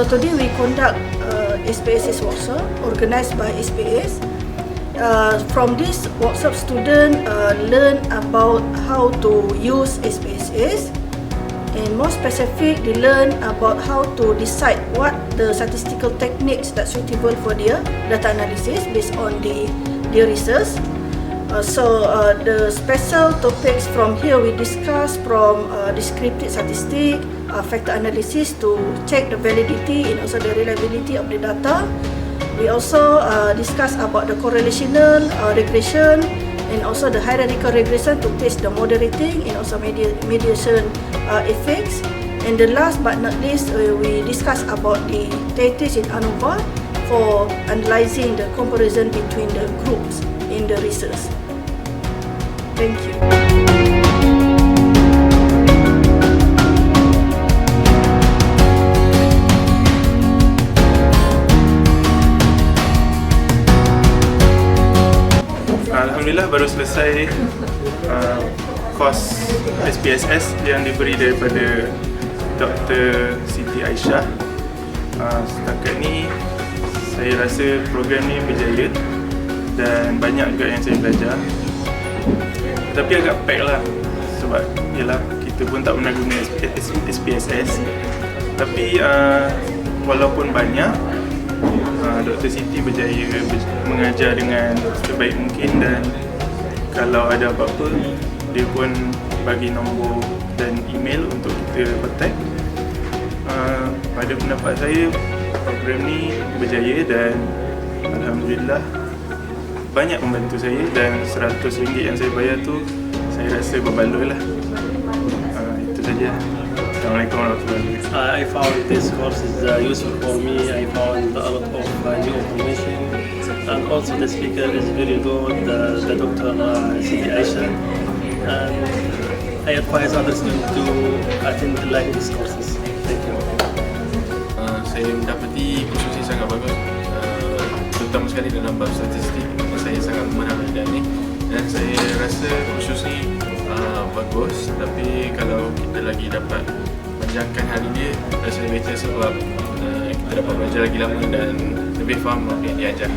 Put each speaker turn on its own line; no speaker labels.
So today we conduct SPSS Workshop organised by SPS. From this workshop, students learn about how to use SPSS, and more specific, they learn about how to decide what the statistical techniques that suitable for their data analysis based on their research. The special topics from here we discuss from descriptive statistics, factor analysis to check the validity and also the reliability of the data. We also discuss about the correlational regression and also the hierarchical regression to test the moderating and also mediation effects. And the last but not least, we discuss about the thesis in ANOVA for analyzing the comparison between the groups in the research. Thank you.
Alhamdulillah baru selesai kos SPSS yang diberi daripada Dr. Siti Aisyah. Setakat ni saya rasa program ni berjaya dan banyak juga yang saya belajar. Tapi agak pack lah sebab yelah kita pun tak pernah guna SPSS. Tapi walaupun banyak, Dr. Siti berjaya mengajar dengan sebaik mungkin, dan kalau ada apa-apa dia pun bagi nombor dan email untuk kita kontak. Pada pendapat saya program ni berjaya dan Alhamdulillah banyak membantu saya, dan RM100 yang saya bayar tu saya rasa berbaloi lah. Itu saja. Assalamualaikum warahmatullahi wabarakatuh.
I found this course is useful for me. I found a lot of new information, and also the speaker is very good, the Dr. Siti Aisyah, and I advise others to attend like these courses. Thank you.
Saya mendapati kursus ini sangat bagus, terutama sekali dalam bab statistik. Saya sangat memenangi ni, dan saya rasa kursus ni bagus. Tapi kalau kita lagi dapat panjangkan hari dia, rasa lebih better sebab kita dapat belajar lagi lama dan lebih faham apa yang diajar.